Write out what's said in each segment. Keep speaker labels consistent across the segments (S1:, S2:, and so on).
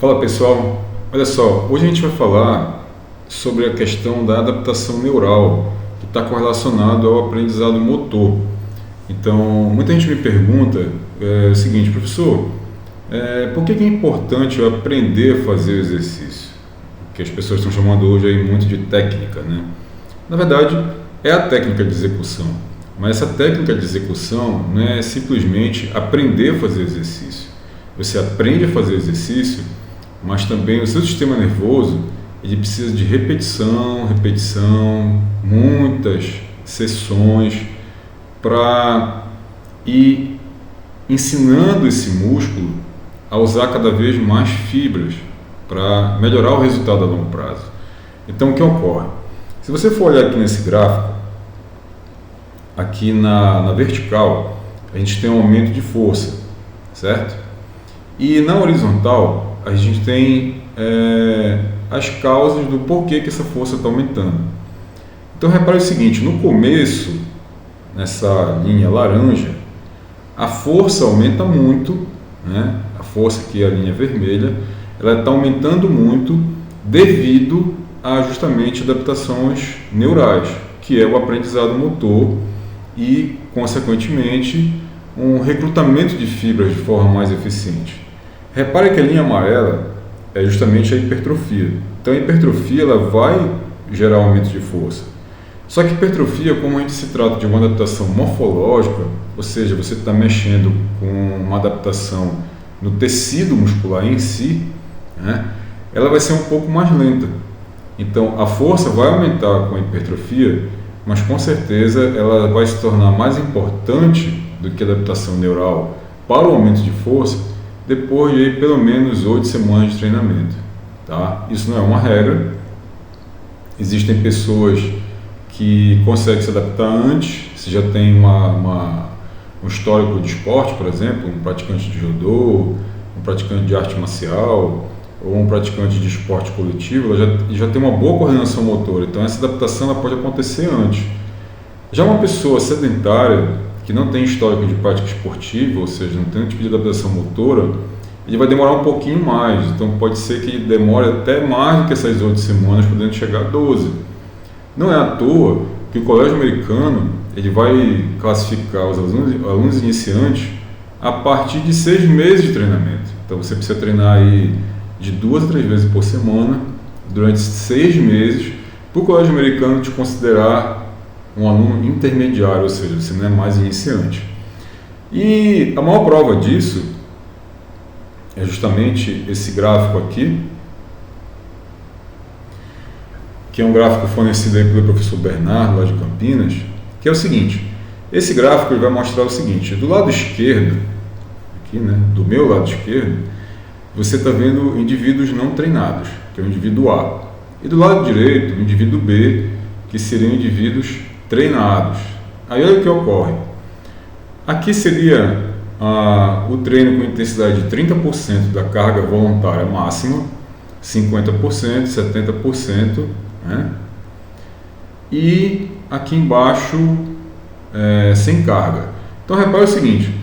S1: Fala pessoal, olha só, hoje a gente vai falar sobre a questão da adaptação neural que está correlacionado ao aprendizado motor. Então, muita gente me pergunta o seguinte, professor, por que é importante eu aprender a fazer o exercício? Que as pessoas estão chamando hoje aí muito de técnica, né? Na verdade, é a técnica de execução, mas essa técnica de execução não é simplesmente aprender a fazer exercício. Você aprende a fazer exercício, mas também o seu sistema nervoso ele precisa de repetição, muitas sessões para ir ensinando esse músculo a usar cada vez mais fibras para melhorar o resultado a longo prazo. Então, o que ocorre? Se você for olhar aqui nesse gráfico, aqui na vertical, a gente tem um aumento de força, certo? E na horizontal, a gente tem as causas do porquê que essa força está aumentando. Então, repare o seguinte, no começo, nessa linha laranja, a força aumenta muito, né? A força aqui é a linha vermelha, ela está aumentando muito devido a justamente adaptações neurais, que é o aprendizado motor e, consequentemente, um recrutamento de fibras de forma mais eficiente. Repare que a linha amarela é justamente a hipertrofia. Então a hipertrofia ela vai gerar aumento de força. Só que hipertrofia, como a gente se trata de uma adaptação morfológica, ou seja, você está mexendo com uma adaptação no tecido muscular em si, né, ela vai ser um pouco mais lenta. Então a força vai aumentar com a hipertrofia, mas com certeza ela vai se tornar mais importante do que a adaptação neural para o aumento de força depois de pelo menos 8 semanas de treinamento. Tá? Isso não é uma regra. Existem pessoas que conseguem se adaptar antes, se já tem um histórico de esporte, por exemplo, um praticante de judô, um praticante de arte marcial ou um praticante de esporte coletivo, ela já tem uma boa coordenação motora, então essa adaptação ela pode acontecer antes. Já uma pessoa sedentária, que não tem histórico de prática esportiva, ou seja, não tem um tipo de adaptação motora, ele vai demorar um pouquinho mais, então pode ser que ele demore até mais do que essas 8 semanas, podendo chegar a 12. Não é à toa que o colégio americano ele vai classificar os alunos iniciantes a partir de 6 meses de treinamento. Então você precisa treinar aí de 2 a 3 vezes por semana, durante 6 meses, para o colégio americano te considerar um aluno intermediário, ou seja, você não é mais iniciante. E a maior prova disso é justamente esse gráfico aqui, que é um gráfico fornecido aí pelo professor Bernardo, lá de Campinas, que é o seguinte, esse gráfico ele vai mostrar o seguinte, do lado esquerdo, aqui, né, do meu lado esquerdo, você está vendo indivíduos não treinados, que é o indivíduo A, e do lado direito, o indivíduo B, que seriam indivíduos treinados. Aí olha o que ocorre. Aqui seria o treino com intensidade de 30% da carga voluntária máxima, 50%, 70%, né? E aqui embaixo sem carga. Então repare o seguinte,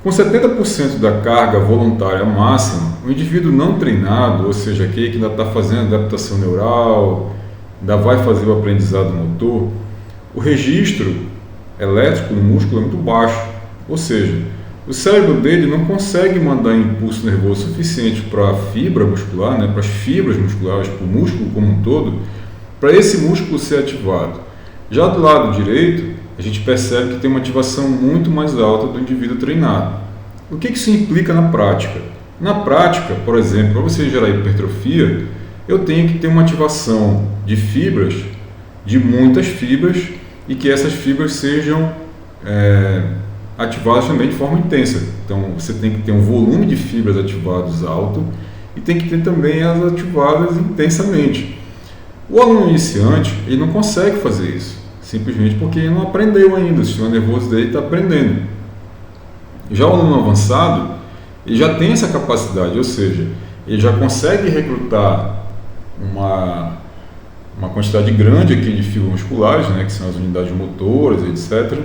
S1: com 70% da carga voluntária máxima, o indivíduo não treinado, ou seja, aquele que ainda está fazendo adaptação neural, ainda vai fazer o aprendizado motor, o registro elétrico no músculo é muito baixo, ou seja, o cérebro dele não consegue mandar impulso nervoso suficiente para a fibra muscular, né, para as fibras musculares, para o músculo como um todo, para esse músculo ser ativado. Já do lado direito, a gente percebe que tem uma ativação muito mais alta do indivíduo treinado. O que isso implica na prática? Na prática, por exemplo, para você gerar hipertrofia, eu tenho que ter uma ativação de fibras, de muitas fibras, e que essas fibras sejam ativadas também de forma intensa. Então você tem que ter um volume de fibras ativados alto e tem que ter também as ativadas intensamente. O aluno iniciante ele não consegue fazer isso, simplesmente porque ele não aprendeu ainda, o sistema nervoso dele está aprendendo. Já o aluno avançado, ele já tem essa capacidade, ou seja, ele já consegue recrutar uma quantidade grande aqui de fibras musculares, né, que são as unidades motoras, etc.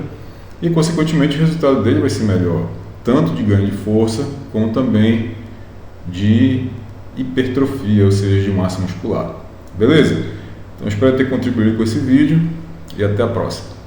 S1: E, consequentemente, o resultado dele vai ser melhor, tanto de ganho de força, como também de hipertrofia, ou seja, de massa muscular. Beleza? Então espero ter contribuído com esse vídeo e até a próxima.